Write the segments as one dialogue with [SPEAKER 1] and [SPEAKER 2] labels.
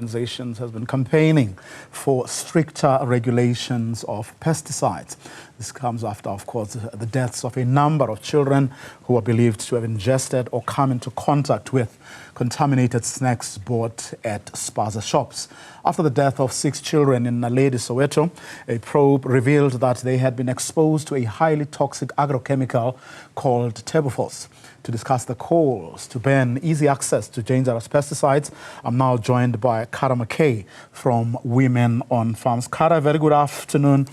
[SPEAKER 1] Organizations has been campaigning for stricter regulations of pesticides. This comes after, of course, the deaths of a number of children who are believed to have ingested or come into contact with contaminated snacks bought at spaza shops. After the death of 6 children in Naledi, Soweto, a probe revealed that they had been exposed to a highly toxic agrochemical called Tebuphos. To discuss the calls to ban easy access to dangerous pesticides, I'm now joined by Kara Mackay from Women on Farms. Kara, very good afternoon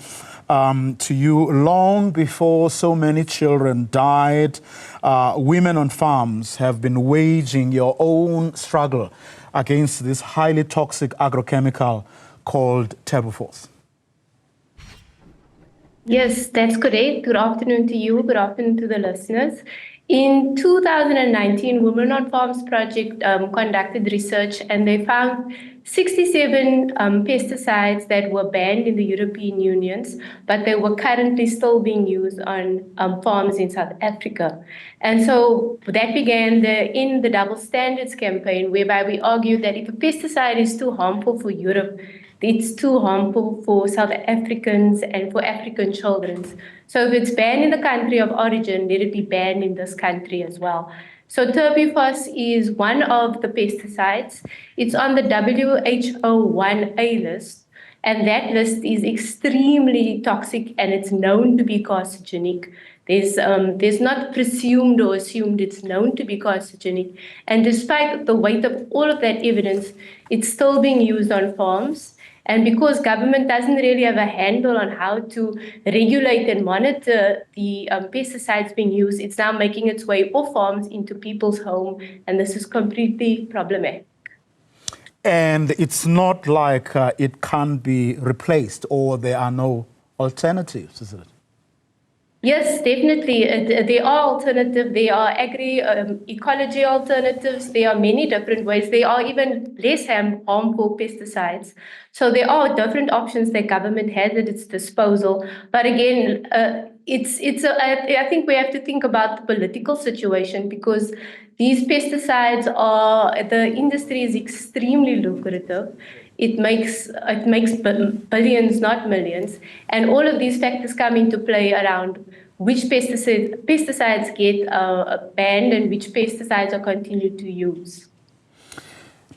[SPEAKER 1] to you. Long before so many children died, Women on Farms have been waging your own struggle against this highly toxic agrochemical called Tebuphos.
[SPEAKER 2] Yes, that's correct. Good afternoon to you. Good afternoon to the listeners. In 2019, Women on Farms project conducted research, and they found 67 pesticides that were banned in the European Union, but they were currently still being used on farms in South Africa. And so that began in the double standards campaign, whereby we argued that if a pesticide is too harmful for Europe, it's too harmful for South Africans and for African children. So if it's banned in the country of origin, let it be banned in this country as well. So Tebuphos is one of the pesticides. It's on the WHO 1A list, and that list is extremely toxic, and it's known to be carcinogenic. There's not presumed or assumed, it's known to be carcinogenic. And despite the weight of all of that evidence, it's still being used on farms. And because government doesn't really have a handle on how to regulate and monitor the pesticides being used, it's now making its way off farms into people's home, and this is completely problematic.
[SPEAKER 1] And it's not like it can be replaced or there are no alternatives, is it?
[SPEAKER 2] Yes, definitely. There are alternatives. There are ecology alternatives. There are many different ways. There are even less harmful pesticides. So there are different options that government has at its disposal. But again, I think we have to think about the political situation, because these pesticides the industry is extremely lucrative. It makes billions, not millions. And all of these factors come into play around which pesticides get banned and which pesticides are continued to use.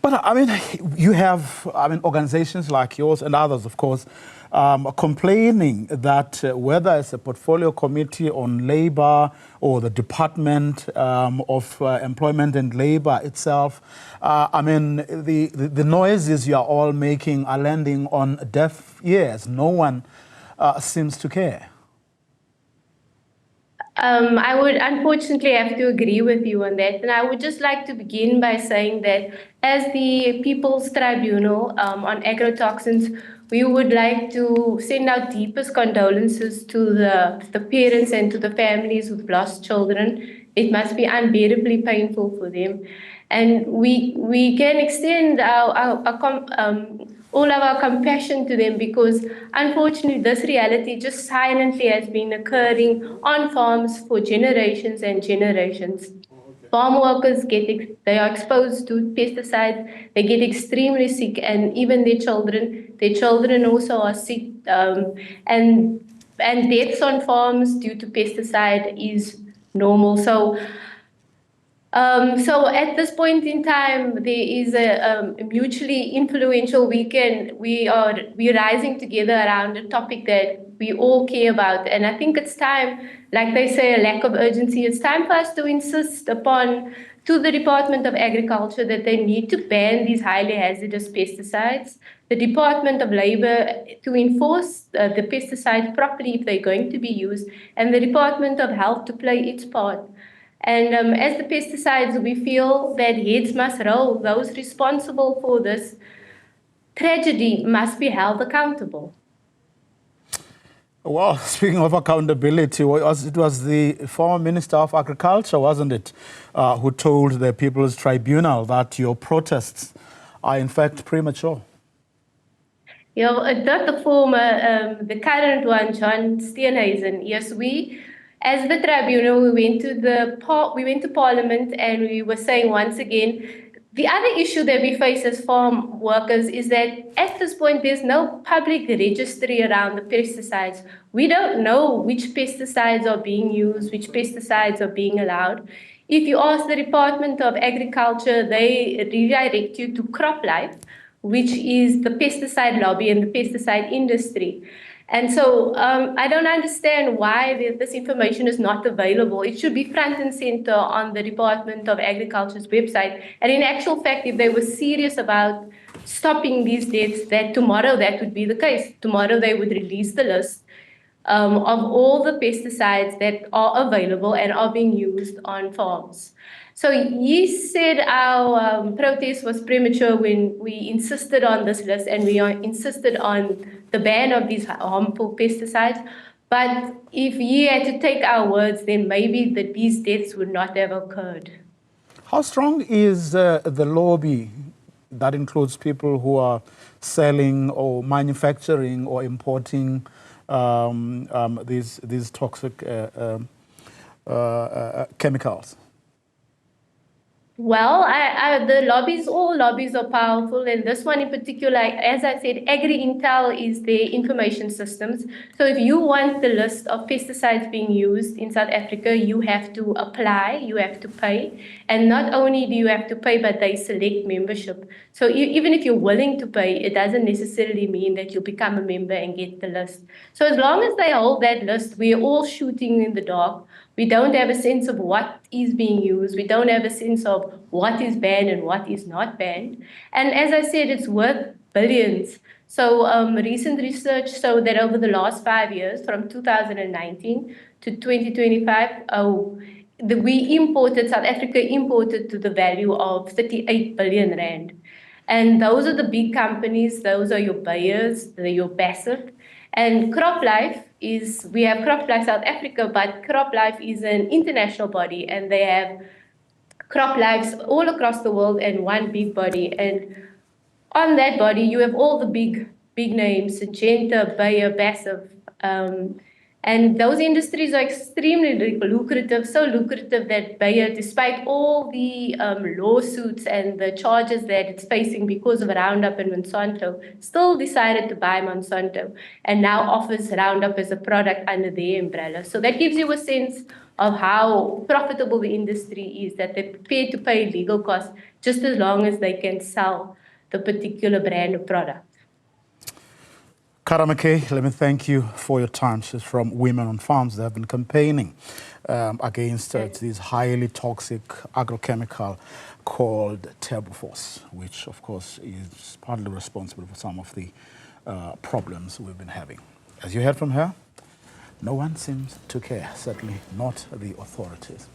[SPEAKER 1] But I mean, you have organizations like yours and others, of course, complaining that whether it's a portfolio committee on labor or the Department of Employment and Labor itself, the noises you are all making are landing on deaf ears. No one seems to care.
[SPEAKER 2] I would unfortunately have to agree with you on that. And I would just like to begin by saying that as the People's Tribunal on agrotoxins, we would like to send our deepest condolences to the parents and to the families who've lost children. It must be unbearably painful for them. And we can extend all of our compassion to them, because unfortunately this reality just silently has been occurring on farms for generations and generations. Farm workers they are exposed to pesticides, they get extremely sick, and even their children also are sick, and deaths on farms due to pesticide is normal. So at this point in time, there is a mutually influential we're rising together around a topic that we all care about. And I think it's time, like they say, a lack of urgency. It's time for us to insist to the Department of Agriculture that they need to ban these highly hazardous pesticides. The Department of Labor to enforce the pesticides properly if they're going to be used, and the Department of Health to play its part. And as the pesticides, we feel that heads must roll. Those responsible for this tragedy must be held accountable.
[SPEAKER 1] Well, speaking of accountability, it was the former Minister of Agriculture, wasn't it, who told the People's Tribunal that your protests are in fact premature?
[SPEAKER 2] Not the former, the current one, John Steenhuisen. Yes, as the tribunal, we went to Parliament, and we were saying once again The other issue that we face as farm workers is that at this point, there's no public registry around the pesticides. We don't know which pesticides are being used, which pesticides are being allowed. If you ask the Department of Agriculture, they redirect you to CropLife, which is the pesticide lobby and the pesticide industry. And so I don't understand why this information is not available. It should be front and center on the Department of Agriculture's website. And in actual fact, if they were serious about stopping these deaths, that tomorrow that would be the case. Tomorrow they would release the list of all the pesticides that are available and are being used on farms. So he said our protest was premature when we insisted on this list and we insisted on the ban of these harmful pesticides. But if he had to take our words, then maybe these deaths would not have occurred.
[SPEAKER 1] How strong is the lobby that includes people who are selling or manufacturing or importing these toxic chemicals?
[SPEAKER 2] Well, all lobbies are powerful, and this one in particular, as I said, Agri-Intel is their information systems. So if you want the list of pesticides being used in South Africa, you have to apply, you have to pay. And not only do you have to pay, but they select membership. So even if you're willing to pay, it doesn't necessarily mean that you'll become a member and get the list. So as long as they hold that list, we're all shooting in the dark. We don't have a sense of what is being used. We don't have a sense of what is banned and what is not banned. And as I said, it's worth billions. So recent research showed that over the last 5 years, from 2019 to 2025, South Africa imported to the value of 38 billion rand. And those are the big companies, those are your Bayers, they're your passive. And CropLife we have CropLife South Africa, but CropLife is an international body, and they have CropLives all across the world and one big body. And on that body, you have all the big names, Syngenta, Bayer, Passive. And those industries are extremely lucrative, so lucrative that Bayer, despite all the lawsuits and the charges that it's facing because of Roundup and Monsanto, still decided to buy Monsanto and now offers Roundup as a product under their umbrella. So that gives you a sense of how profitable the industry is, that they're prepared to pay legal costs just as long as they can sell the particular brand of product.
[SPEAKER 1] Kara Mackay, let me thank you for your time. She's from Women on Farms. They have been campaigning against this highly toxic agrochemical called Turbophos, which of course is partly responsible for some of the problems we've been having. As you heard from her, no one seems to care, certainly not the authorities.